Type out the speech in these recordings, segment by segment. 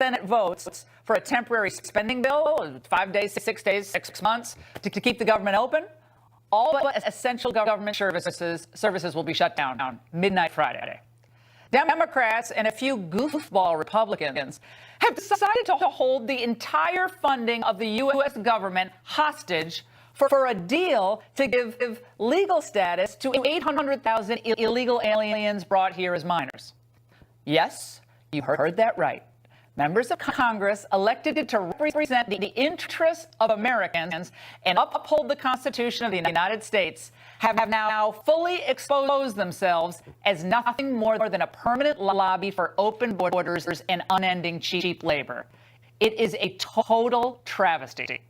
Senate votes for a temporary spending bill, 5 days, 6 days, 6 months, to keep the government open, all but essential government services will be shut down on midnight Friday. Democrats and a few goofball Republicans have decided to hold the entire funding of the U.S. government hostage for a deal to give legal status to 800,000 illegal aliens brought here as minors. Yes, you heard that right. Members of Congress elected to represent the interests of Americans and uphold the Constitution of the United States have now fully exposed themselves as nothing more than a permanent lobby for open borders and unending cheap labor. It is a total travesty.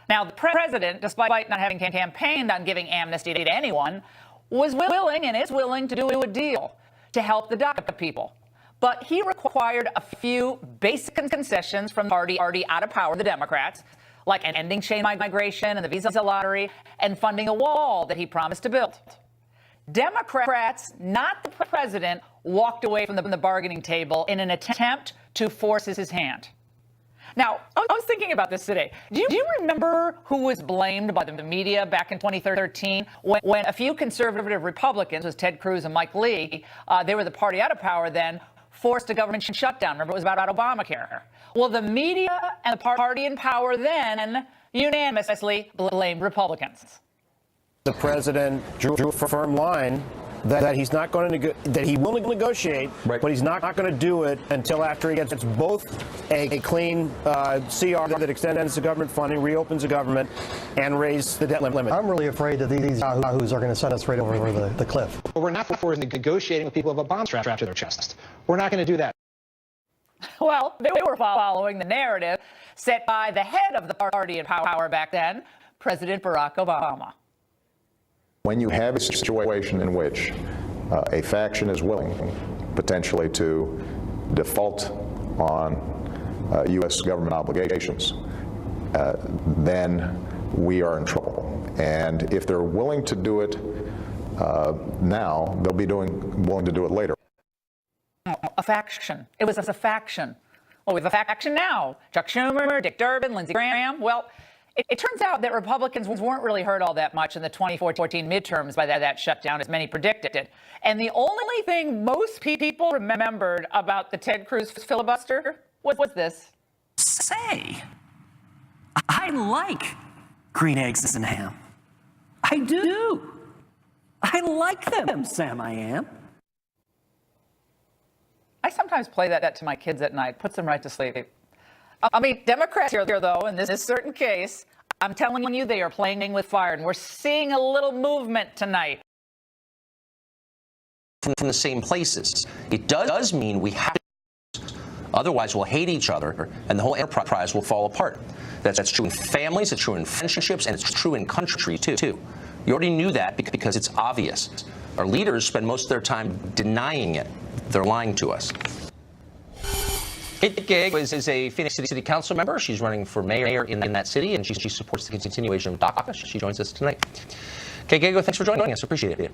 Now, the president, despite not having campaigned on giving amnesty to anyone, was willing and is willing to do a deal to help the DACA people. But he required a few basic concessions from the party already out of power, the Democrats, like ending chain migration and the visa lottery and funding a wall that he promised to build. Democrats, not the president, walked away from the bargaining table in an attempt to force his hand. Now, I was thinking about this today. Do you remember who was blamed by the media back in 2013 when a few conservative Republicans, was Ted Cruz and Mike Lee, they were the party out of power then, forced a government shutdown? Remember, it was about Obamacare. Well, the media and the party in power then unanimously blamed Republicans. The president drew a firm line that he's not going to that he will negotiate, right, but he's not going to do it until after he gets both a clean CR that extends the government funding, reopens the government, and raise the debt limit. I'm really afraid that these yahoos are going to send us right over the cliff. What we're not for is negotiating with people who have a bomb strapped to their chest. We're not going to do that. Well, they were following the narrative set by the head of the party in power back then, President Barack Obama. When you have a situation in which a faction is willing potentially to default on U.S. government obligations, then we are in trouble. And if they're willing to do it now, they'll be willing to do it later. A faction. It was a faction. Well, we have a faction now. Chuck Schumer, Dick Durbin, Lindsey Graham. Well, it turns out that Republicans weren't really hurt all that much in the 2014 midterms by that shutdown, as many predicted. And the only thing most people remembered about the Ted Cruz filibuster was this. Say, I like green eggs and ham. I do. I like them, Sam, I am. I sometimes play that to my kids at night, puts them right to sleep. I mean, Democrats here, though, in this certain case, I'm telling you, they are playing with fire, and we're seeing a little movement tonight. From the same places. It does mean we have to, otherwise we'll hate each other, and the whole enterprise will fall apart. That's true in families, it's true in friendships, and it's true in countries, too. You already knew that because it's obvious. Our leaders spend most of their time denying it. They're lying to us. Kate Gig is a Phoenix City Council member. She's running for mayor in that city, and she supports the continuation of DACA. She joins us tonight. Kate Gig, thanks for joining us. Appreciate it.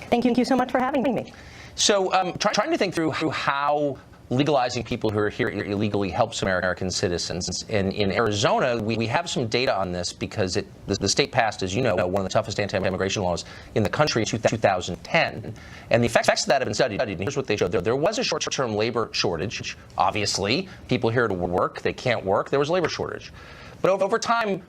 Thank you so much for having me. So trying to think through how legalizing people who are here illegally helps American citizens. In Arizona, we have some data on this because the state passed, as you know, one of the toughest anti-immigration laws in the country in 2010. And the effects of that have been studied. And here's what they showed. There was a short-term labor shortage. Obviously, people here to work, they can't work. There was a labor shortage. But over time,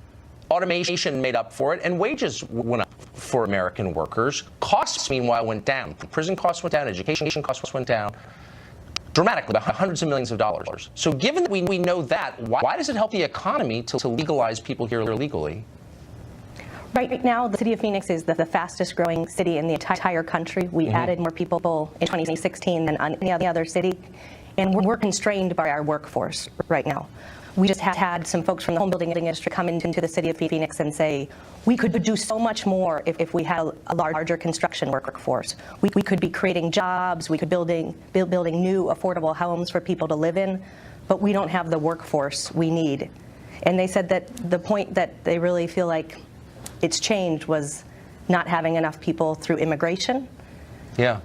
automation made up for it, and wages went up for American workers. Costs, meanwhile, went down. Prison costs went down. Education costs went down dramatically, by hundreds of millions of dollars. So given that we know that, why does it help the economy to legalize people here illegally? Right now, the city of Phoenix is the fastest growing city in the entire country. We added more people in 2016 than any other city, and we're constrained by our workforce right now. We just had some folks from the home building industry come into the city of Phoenix and say, we could do so much more if we had a larger construction workforce. We could be creating jobs, we could building new affordable homes for people to live in, but we don't have the workforce we need. And they said that the point that they really feel like it's changed was not having enough people through immigration. Yeah.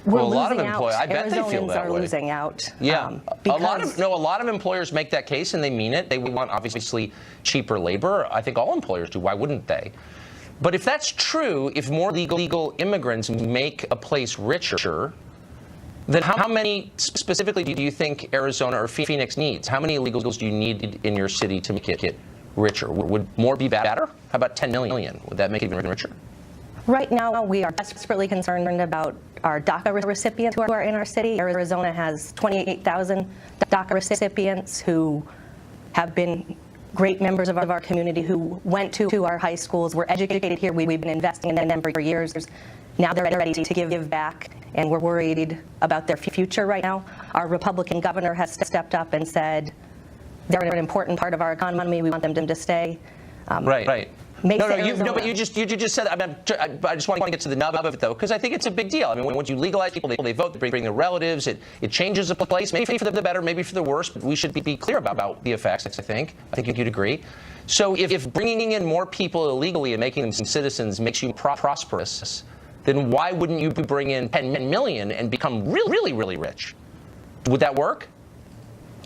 We're Well, a lot of losing out. employers, I bet they feel Arizonans that are way. losing out. Yeah, a because lot of employers make that case, and they mean it. They want obviously cheaper labor. I think all employers do. Why wouldn't they? But if that's true, if more legal immigrants make a place richer, then how many specifically do you think Arizona or Phoenix needs? How many illegals do you need in your city to make it richer? Would more be better? How about 10 million? Would that make it even richer? right now we are desperately concerned about our DACA recipients who are in our city. Arizona has 28,000 DACA recipients who have been great members of our community, who went to our high schools, were educated here. We've been investing in them for years. Now they're ready to give back, and we're worried about their future right now. Our Republican governor has stepped up and said they're an important part of our economy. We want them to stay. Right. No, but you just said. I just want to get to the nub of it though, because I think it's a big deal. I mean, once you legalize people, they vote, they bring their relatives. It changes the place, maybe for the better, maybe for the worse. But we should be clear about the effects. I think you'd agree. So if bringing in more people illegally and making them citizens makes you prosperous, then why wouldn't you bring in 10 million and become really, really rich? Would that work?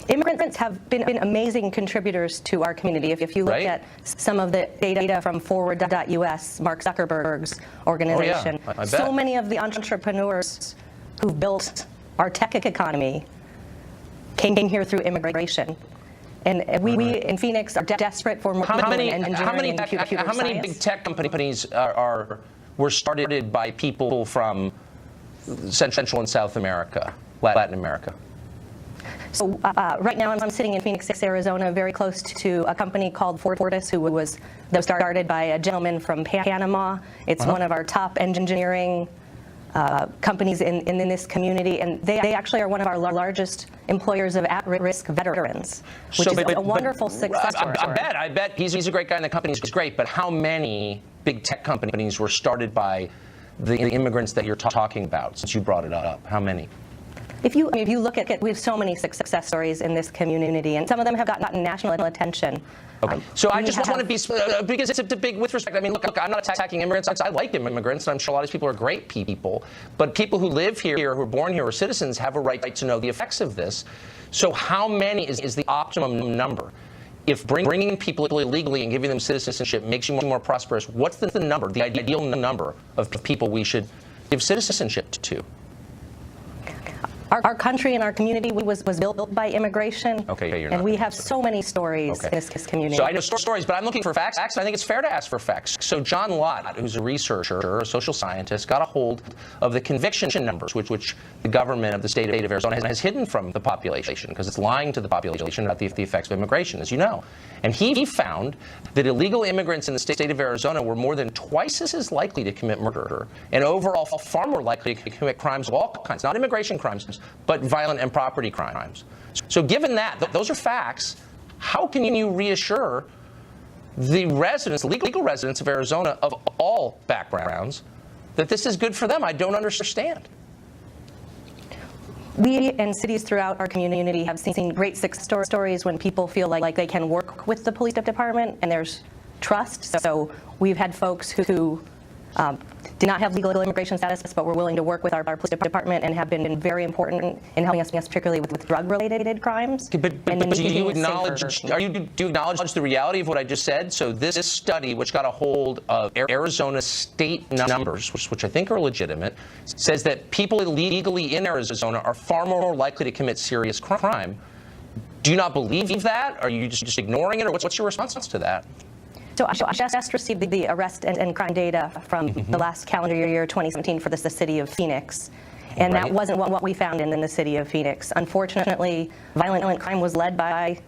Immigrants have been amazing contributors to our community. If you look at some of the data from Forward.us, Mark Zuckerberg's organization, I bet. so many of the entrepreneurs who built our tech economy came here through immigration. And we in Phoenix are desperate for more engineering and computer science. How many big tech companies were started by people from Central and South America, Latin America? So right now I'm sitting in Phoenix, Arizona, very close to a company called Fortis, that was started by a gentleman from Panama. It's one of our top engineering companies in this community, and they actually are one of our largest employers of at-risk veterans, which is a wonderful success story. I bet he's a great guy and the company's great, but how many big tech companies were started by the immigrants that you're talking about, since you brought it up? How many? If you look at, we have so many success stories in this community, and some of them have gotten national attention. Okay. So I just want to be, because it's a big, with respect, I mean, look, I'm not attacking immigrants. I like immigrants, and I'm sure a lot of these people are great people. But people who live here, who are born here, or citizens, have a right to know the effects of this. So how many is the optimum number? If bringing people illegally and giving them citizenship makes you more prosperous, what's the number, the ideal number of people we should give citizenship to? Our country and our community was built by immigration, and we have so many stories in this community. So I know stories, but I'm looking for facts. I think it's fair to ask for facts. So John Lott, who's a researcher, a social scientist, got a hold of the conviction numbers, which the government of the state of Arizona has hidden from the population, because it's lying to the population about the effects of immigration, as you know. And he found that illegal immigrants in the state of Arizona were more than twice as likely to commit murder, and overall far more likely to commit crimes of all kinds, not immigration crimes, but violent and property crimes. So given that, those are facts, how can you reassure the residents, legal residents of Arizona of all backgrounds, that this is good for them? I don't understand. We and cities throughout our community have seen great success stories when people feel like they can work with the police department and there's trust. So we've had folks who did not have legal immigration status, but were willing to work with our police department and have been very important in helping us, particularly with drug-related crimes. But do you acknowledge the reality of what I just said? So this study, which got a hold of Arizona state numbers, which I think are legitimate, says that people illegally in Arizona are far more likely to commit serious crime. Do you not believe that? Are you just ignoring it, or what's your response to that? So I just received the arrest and crime data from the last calendar year, 2017, for the city of Phoenix. And that wasn't what we found in the city of Phoenix. Unfortunately, violent crime was led by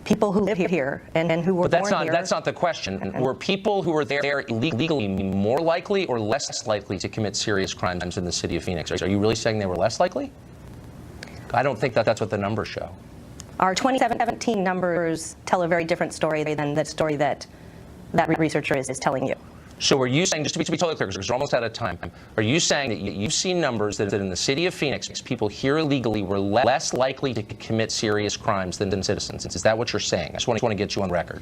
people who live here and who were born here. That's not the question. Were people who were there illegally more likely or less likely to commit serious crimes in the city of Phoenix? Are you really saying they were less likely? I don't think that's what the numbers show. Our 2017 numbers tell a very different story than the story that researcher is telling you. So are you saying, just to be totally clear, because we're almost out of time, are you saying that you've seen numbers that in the city of Phoenix, people here illegally were less likely to commit serious crimes than citizens? Is that what you're saying? I just want to get you on record.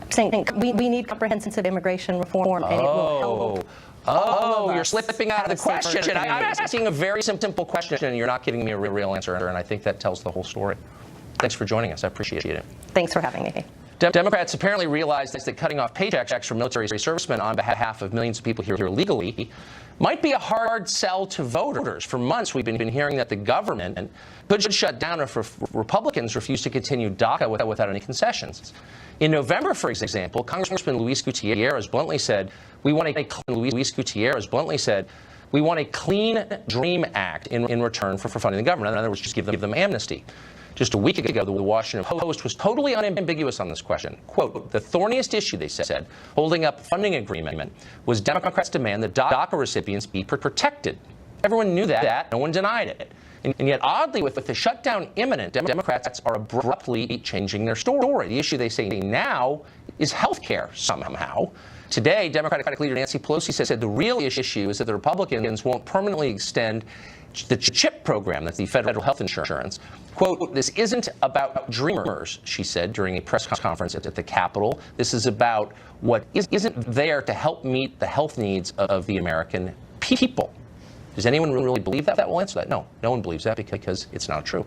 I'm saying we need comprehensive immigration reform, and it will help Oh, you're slipping out of the question. I'm asking a very simple question, and you're not giving me a real answer, and I think that tells the whole story. Thanks for joining us. I appreciate it. Thanks for having me. Democrats apparently realized that cutting off paychecks for military servicemen on behalf of millions of people here illegally might be a hard sell to voters. For months, we've been hearing that the government could shut down if Republicans refuse to continue DACA without any concessions. In November, for example, Congressman Luis Gutierrez bluntly said, "We want a clean Dream Act in return for funding the government. In other words, just give them amnesty." Just a week ago, the Washington Post was totally unambiguous on this question. Quote, "The thorniest issue," they said, holding up funding agreement, was Democrats' demand that DACA recipients be protected. Everyone knew that. No one denied it. And yet, oddly, with the shutdown imminent, Democrats are abruptly changing their story. The issue they say now is health care somehow. Today, Democratic leader Nancy Pelosi said the real issue is that the Republicans won't permanently extend the CHIP program, that's the federal health insurance. Quote, "This isn't about dreamers," she said during a press conference at the Capitol. "This is about what isn't there to help meet the health needs of the American people." Does anyone really believe that? We'll answer that. No one believes that because it's not true.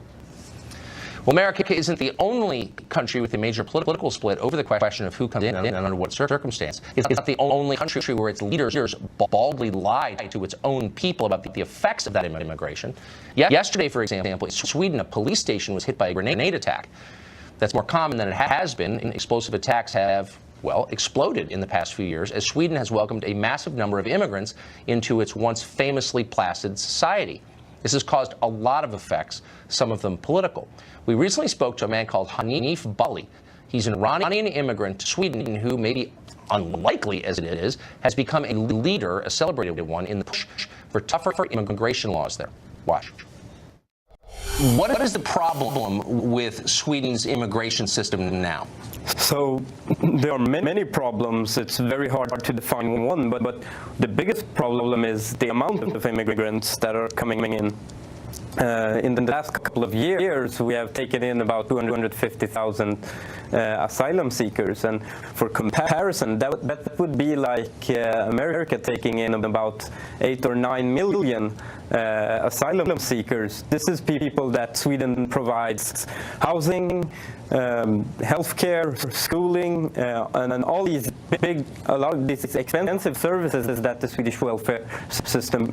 Well, America isn't the only country with a major political split over the question of who comes in and under what circumstance. It's not the only country where its leaders baldly lie to its own people about the effects of that immigration. Yesterday, for example, in Sweden, a police station was hit by a grenade attack. That's more common than it has been. Explosive attacks have, well, exploded in the past few years as Sweden has welcomed a massive number of immigrants into its once famously placid society. This has caused a lot of effects, some of them political. We recently spoke to a man called Hanif Bali. He's an Iranian immigrant to Sweden who, maybe unlikely as it is, has become a leader, a celebrated one, in the push for tougher immigration laws there. Watch. What is the problem with Sweden's immigration system now? So there are many problems. It's very hard to define one, but the biggest problem is the amount of immigrants that are coming in. In the last couple of years, we have taken in about 250,000 asylum seekers, and for comparison, that would be like America taking in about 8 or 9 million asylum seekers. This is people that Sweden provides housing, healthcare, schooling, and all these a lot of these expensive services that the Swedish welfare system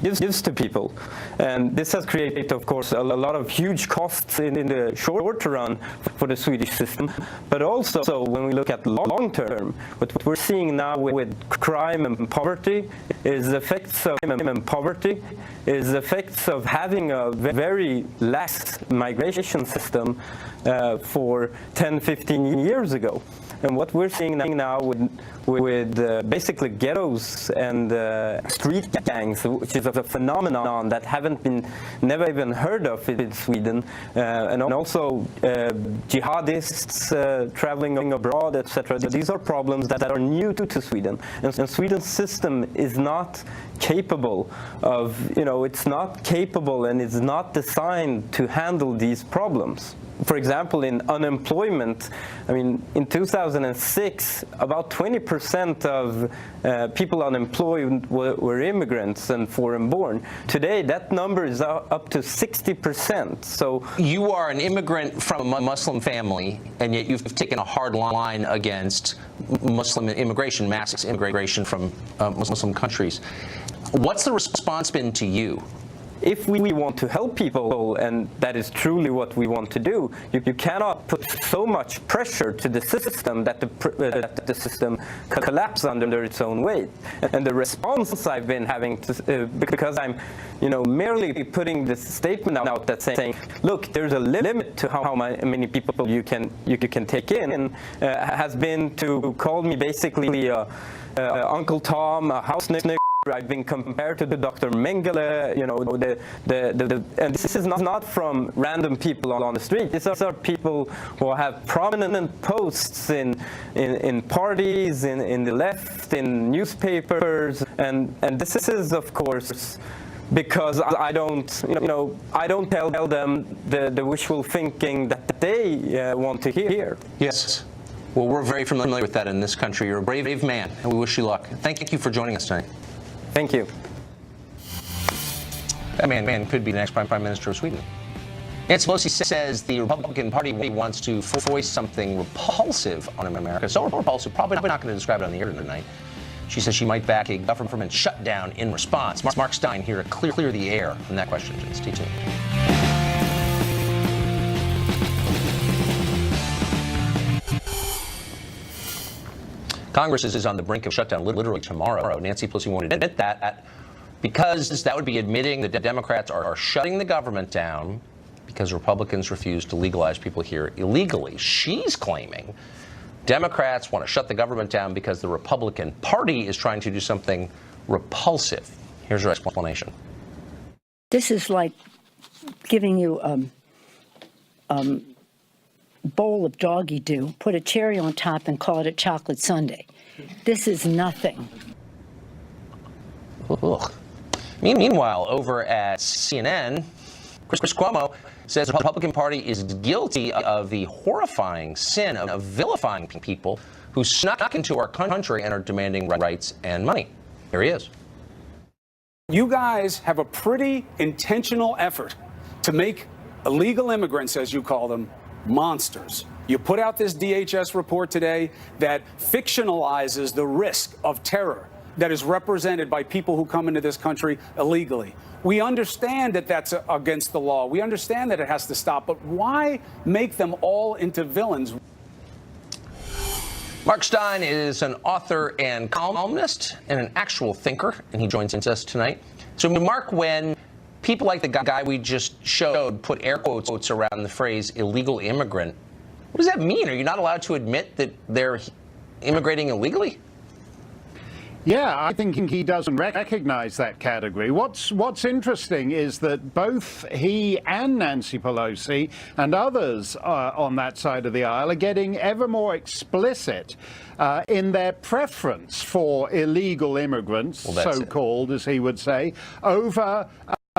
gives to people. And this has created, of course, a lot of huge costs in the short run for the Swedish system, but also when we look at long term, what we're seeing now with crime and poverty is effects of crime and poverty is effects of having a very lax migration system for 10, 15 years ago. And what we're seeing now with basically ghettos and street gangs, which is a phenomenon that never even heard of in Sweden, and also jihadists traveling abroad, etc. These are problems that are new to Sweden, and Sweden's system is not capable of, it's not capable and it's not designed to handle these problems. For example, in unemployment, in 2006, about 20% of people unemployed were immigrants and foreign-born. Today, that number is up to 60%. So you are an immigrant from a Muslim family, and yet you've taken a hard line against Muslim immigration, mass immigration from Muslim countries. What's the response been to you? If we want to help people, and that is truly what we want to do, you cannot put so much pressure to the system that the system collapses under its own weight. And the response I've been having, because I'm merely putting this statement out that's saying, look, there's a limit to how many people you can take in, has been to call me basically Uncle Tom, a house nigger. I've been compared to the Dr. Mengele, and this is not from random people on the street. These are people who have prominent posts in parties, in the left, in newspapers, and this is, of course, because I don't tell them the wishful thinking that they want to hear. Yes. Well, we're very familiar with that in this country. You're a brave man, and we wish you luck. Thank you for joining us tonight. Thank you. That man could be the next Prime Minister of Sweden. Nancy Pelosi says the Republican Party wants to voice something repulsive on America. So repulsive, probably not going to describe it on the air tonight. She says she might back a government shutdown in response. Mark Stein here to clear the air on that question. Stay tuned. Congress is on the brink of shutdown literally tomorrow. Nancy Pelosi won't admit that because that would be admitting that the Democrats are shutting the government down because Republicans refuse to legalize people here illegally. She's claiming Democrats want to shut the government down because the Republican Party is trying to do something repulsive. Here's her explanation. This is like giving you a bowl of doggy do, put a cherry on top and call it a chocolate sundae. This is nothing. Ugh. Meanwhile, over at CNN, Chris Cuomo says the Republican Party is guilty of the horrifying sin of vilifying people who snuck into our country and are demanding rights and money. Here he is. You guys have a pretty intentional effort to make illegal immigrants, as you call them, monsters. You put out this DHS report today that fictionalizes the risk of terror that is represented by people who come into this country illegally. We understand that that's against the law. We understand that it has to stop. But why make them all into villains? Mark Stein is an author and columnist and an actual thinker, and he joins us tonight. So, Mark, when people like the guy we just showed put air quotes around the phrase illegal immigrant, what does that mean? Are you not allowed to admit that they're immigrating illegally? Yeah, I think he doesn't recognize that category. What's interesting is that both he and Nancy Pelosi and others on that side of the aisle are getting ever more explicit in their preference for illegal immigrants, so-called, as he would say, over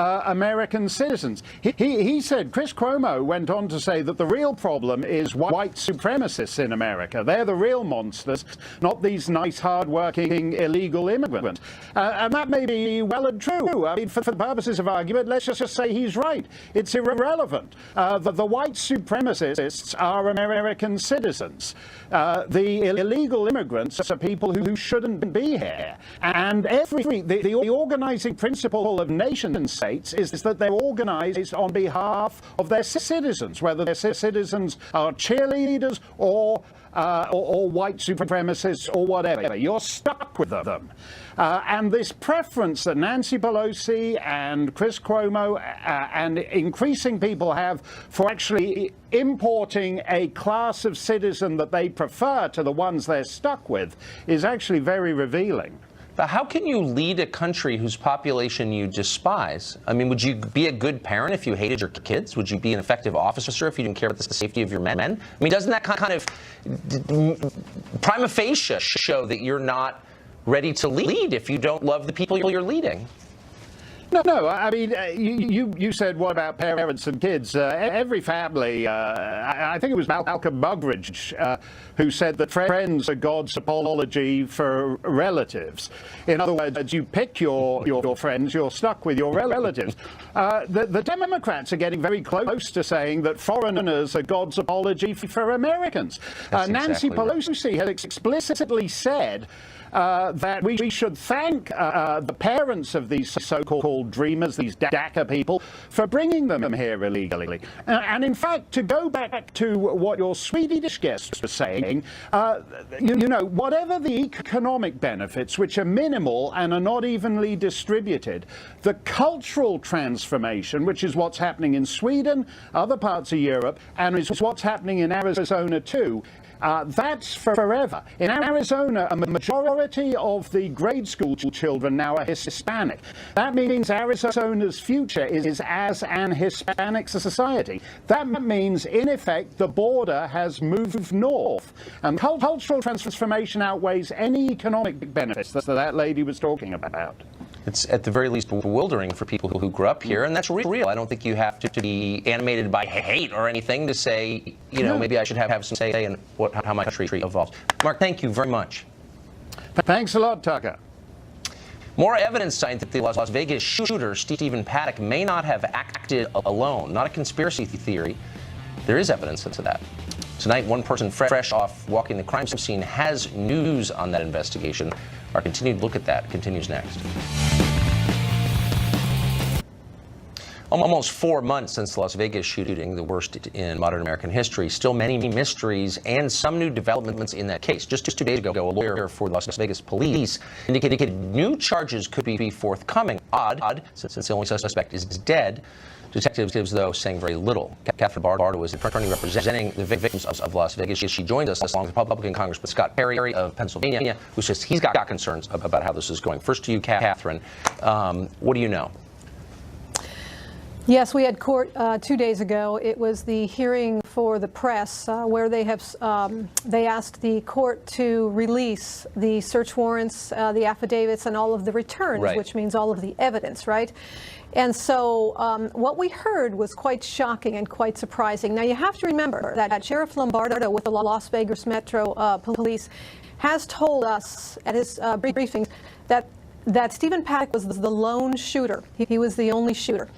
American citizens. He said, Chris Cuomo went on to say that the real problem is white supremacists in America. They're the real monsters, not these nice, hard-working illegal immigrants. And that may be well and true. I mean, for the purposes of argument, let's just say he's right. It's irrelevant. The white supremacists are American citizens. The illegal immigrants are people who shouldn't be here. And the organizing principle of nation states is that they're organized on behalf of their citizens, whether their citizens are cheerleaders or white supremacists or whatever. You're stuck with them. And this preference that Nancy Pelosi and Chris Cuomo and increasing people have for actually importing a class of citizen that they prefer to the ones they're stuck with is actually very revealing. But how can you lead a country whose population you despise? I mean, would you be a good parent if you hated your kids? Would you be an effective officer if you didn't care about the safety of your men? I mean, doesn't that kind of prima facie show that you're not ready to lead if you don't love the people you're leading? No. I mean, you said, what about parents and kids? Every family, I think it was Malcolm Muggeridge who said that friends are God's apology for relatives. In other words, you pick your friends, you're stuck with your relatives. The Democrats are getting very close to saying that foreigners are God's apology for Americans. Nancy Pelosi has explicitly said that we should thank the parents of these so-called dreamers, these DACA people, for bringing them here illegally. And in fact, to go back to what your Swedish guest was saying, whatever the economic benefits, which are minimal and are not evenly distributed, the cultural transformation, which is what's happening in Sweden, other parts of Europe, and is what's happening in Arizona too, that's forever. In Arizona, a majority of the grade school children now are Hispanic. That means Arizona's future is as an Hispanic society. That means, in effect, the border has moved north. And cultural transformation outweighs any economic benefits that lady was talking about. It's at the very least bewildering for people who grew up here, and that's real. I don't think you have to be animated by hate or anything to say, you know, maybe I should have some say in how my country evolves. Mark, thank you very much. Thanks a lot, Tucker. More evidence citing that the Las Vegas shooter, Stephen Paddock, may not have acted alone. Not a conspiracy theory. There is evidence of that. Tonight, one person fresh off walking the crime scene has news on that investigation. Our continued look at that continues next. Almost 4 months since the Las Vegas shooting, the worst in modern American history. Still many mysteries and some new developments in that case. Just 2 days ago, a lawyer for the Las Vegas police indicated new charges could be forthcoming. Odd, since the only suspect is dead. Detectives, though, saying very little. Catherine Bardo is the attorney representing the victims of Las Vegas. She joined us along with Republican Congressman Scott Perry of Pennsylvania, who says he's got concerns about how this is going. First to you, Catherine. What do you know? Yes, we had court 2 days ago. It was the hearing for the press where they asked the court to release the search warrants, the affidavits, and all of the returns, right, which means all of the evidence, right? And so what we heard was quite shocking and quite surprising. Now, you have to remember that Sheriff Lombardo with the Las Vegas Metro Police has told us at his briefings that Stephen Paddock was the lone shooter. He was the only shooter.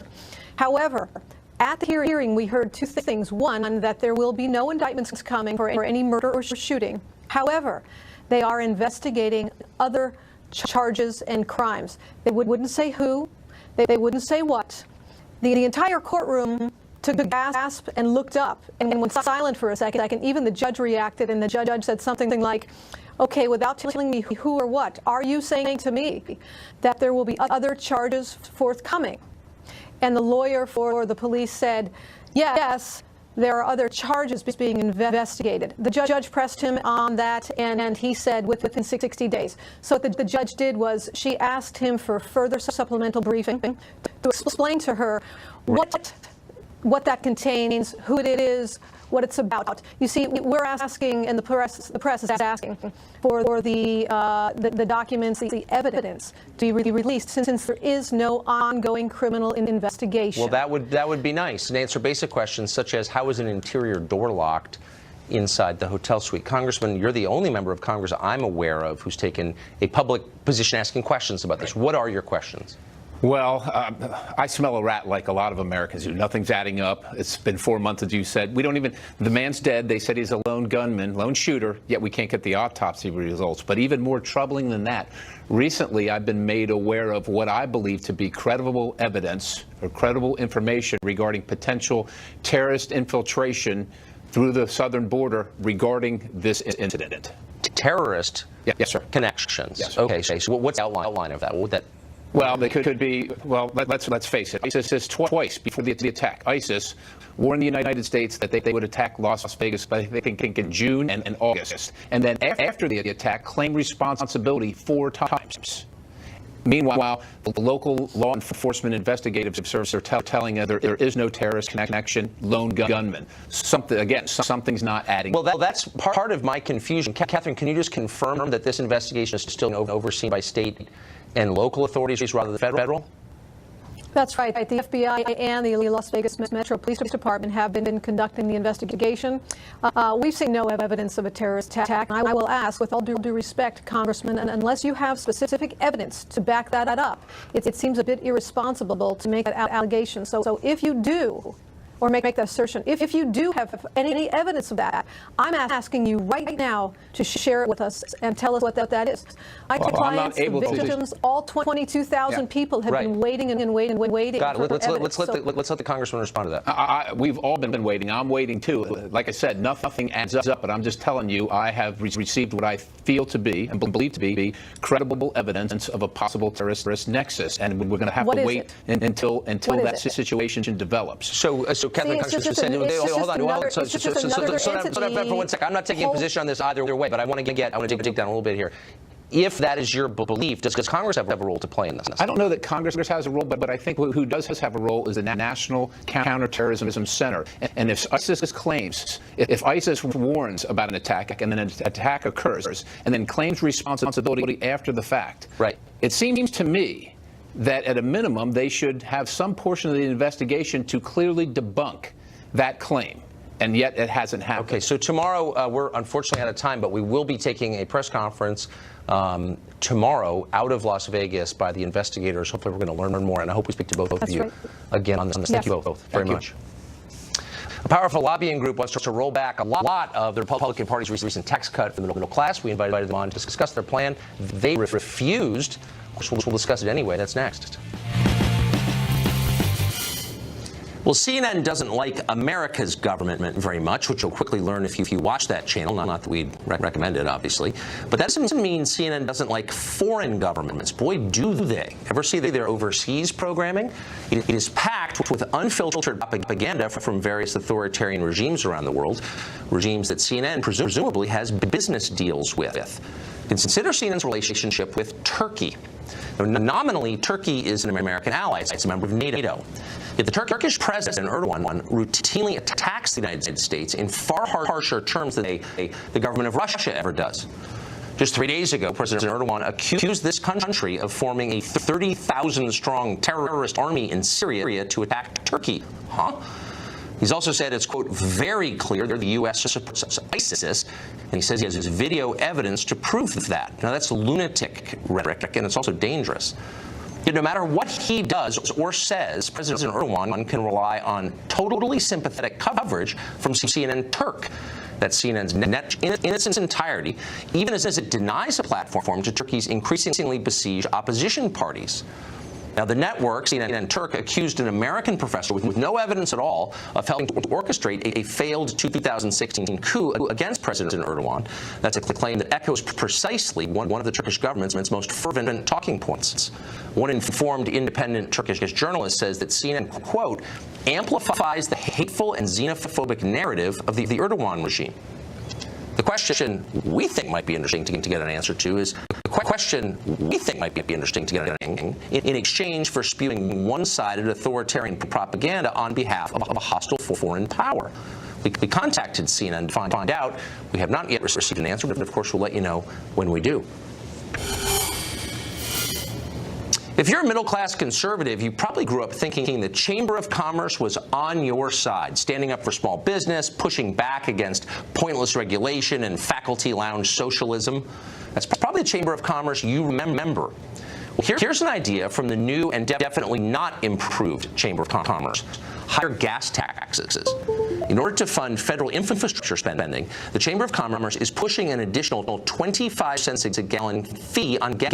However, at the hearing, we heard two things. One, that there will be no indictments coming for any murder or shooting. However, they are investigating other charges and crimes. They wouldn't say who. They wouldn't say what. The entire courtroom took a gasp and looked up and went silent for a second. Even the judge reacted, and the judge said something like, okay, without telling me who or what, are you saying to me that there will be other charges forthcoming? And the lawyer for the police said, yes, there are other charges being investigated. The judge pressed him on that, and he said within 60 days. So what the judge did was she asked him for further supplemental briefing to explain to her what that contains, who it is, what it's about. You see, we're asking, and the press is asking for the documents, the evidence to be released, since there is no ongoing criminal investigation. Well, that would be nice, and answer basic questions such as how is an interior door locked inside the hotel suite? Congressman, you're the only member of Congress I'm aware of who's taken a public position asking questions about this. What are your questions? Well, I smell a rat like a lot of Americans do. Nothing's adding up. It's been 4 months, as you said. We don't even, the man's dead. They said he's a lone gunman, lone shooter, yet we can't get the autopsy results. But even more troubling than that, recently I've been made aware of what I believe to be credible evidence or credible information regarding potential terrorist infiltration through the southern border regarding this incident. Terrorist yes, sir. Connections. Yes. Okay, so what's the outline of that? What would that? Well, they could be, well, let's face it. ISIS says twice before the attack. ISIS warned the United States that they would attack Las Vegas, I think in June and August. And then after the attack, claimed responsibility 4 times. Meanwhile, the local law enforcement investigative services are telling us there is no terrorist connection, lone gunman. Something's not adding. Well, that's part of my confusion. Catherine, can you just confirm that this investigation is still overseen by state and local authorities rather than federal? That's right. The FBI and the Las Vegas Metro Police Department have been conducting the investigation. We've seen no evidence of a terrorist attack. I will ask, with all due respect, Congressman, unless you have specific evidence to back that up, it seems a bit irresponsible to make that allegation. So if you do, or make that assertion, if you do have any evidence of that, I'm asking you right now to share it with us and tell us what that is. My clients, the victims, all 22,000 people have been waiting and waiting. Got it. Let's let the congressman respond to that. We've all been waiting. I'm waiting too. Like I said, nothing adds up, but I'm just telling you, I have received what I feel to be and believe to be credible evidence of a possible terrorist nexus, and we're going to have to wait until that situation develops. So Catherine, hold on. So for 1 second. I'm not taking a position on this either way, but I want to dig down a little bit here. If that is your belief, does Congress have a role to play in this? I don't know that Congress has a role, but I think who does have a role is the National Counterterrorism Center. And if ISIS claims, if ISIS warns about an attack and then an attack occurs and then claims responsibility after the fact, right? It seems to me that at a minimum they should have some portion of the investigation to clearly debunk that claim. And yet it hasn't happened. Okay, so tomorrow, we're unfortunately out of time, but we will be taking a press conference tomorrow out of Las Vegas by the investigators. Hopefully we're going to learn more, and I hope we speak to both of you again on this. Thank you both very much. A powerful lobbying group wants to roll back a lot of the Republican Party's recent tax cut for the middle class. We invited them on to discuss their plan. They refused. We'll discuss it anyway. That's next. Well, CNN doesn't like America's government very much, which you'll quickly learn if you watch that channel. Not that we'd recommend it, obviously. But that doesn't mean CNN doesn't like foreign governments. Boy, do they. Ever see their overseas programming? It is packed with unfiltered propaganda from various authoritarian regimes around the world, regimes that CNN presumably has business deals with. Consider CNN's relationship with Turkey. Now, nominally, Turkey is an American ally. It's a member of NATO. Yet the Turkish president, Erdogan, routinely attacks the United States in far harsher terms than the government of Russia ever does. Just 3 days ago, President Erdogan accused this country of forming a 30,000-strong terrorist army in Syria to attack Turkey. He's also said it's, quote, very clear that the U.S. supports ISIS, and he says he has video evidence to prove that. Now, that's lunatic rhetoric, and it's also dangerous. Yet no matter what he does or says, President Erdogan can rely on totally sympathetic coverage from CNN Turk. That's CNN's net in its entirety, even as it denies a platform to Turkey's increasingly besieged opposition parties. Now, the network, CNN Turk, accused an American professor with no evidence at all of helping to orchestrate a failed 2016 coup against President Erdogan. That's a claim that echoes precisely one of the Turkish government's most fervent talking points. One informed independent Turkish journalist says that CNN, quote, amplifies the hateful and xenophobic narrative of the Erdogan regime. The question we think might be interesting to get an answer to is in exchange for spewing one-sided authoritarian propaganda on behalf of a hostile foreign power. We contacted CNN to find out. We have not yet received an answer, but of course we'll let you know when we do. If you're a middle-class conservative, you probably grew up thinking the Chamber of Commerce was on your side, standing up for small business, pushing back against pointless regulation and faculty lounge socialism. That's probably the Chamber of Commerce you remember. Well, here's an idea from the new and definitely not improved Chamber of Commerce. Higher gas taxes. In order to fund federal infrastructure spending, the Chamber of Commerce is pushing an additional 25 cents a gallon fee on gas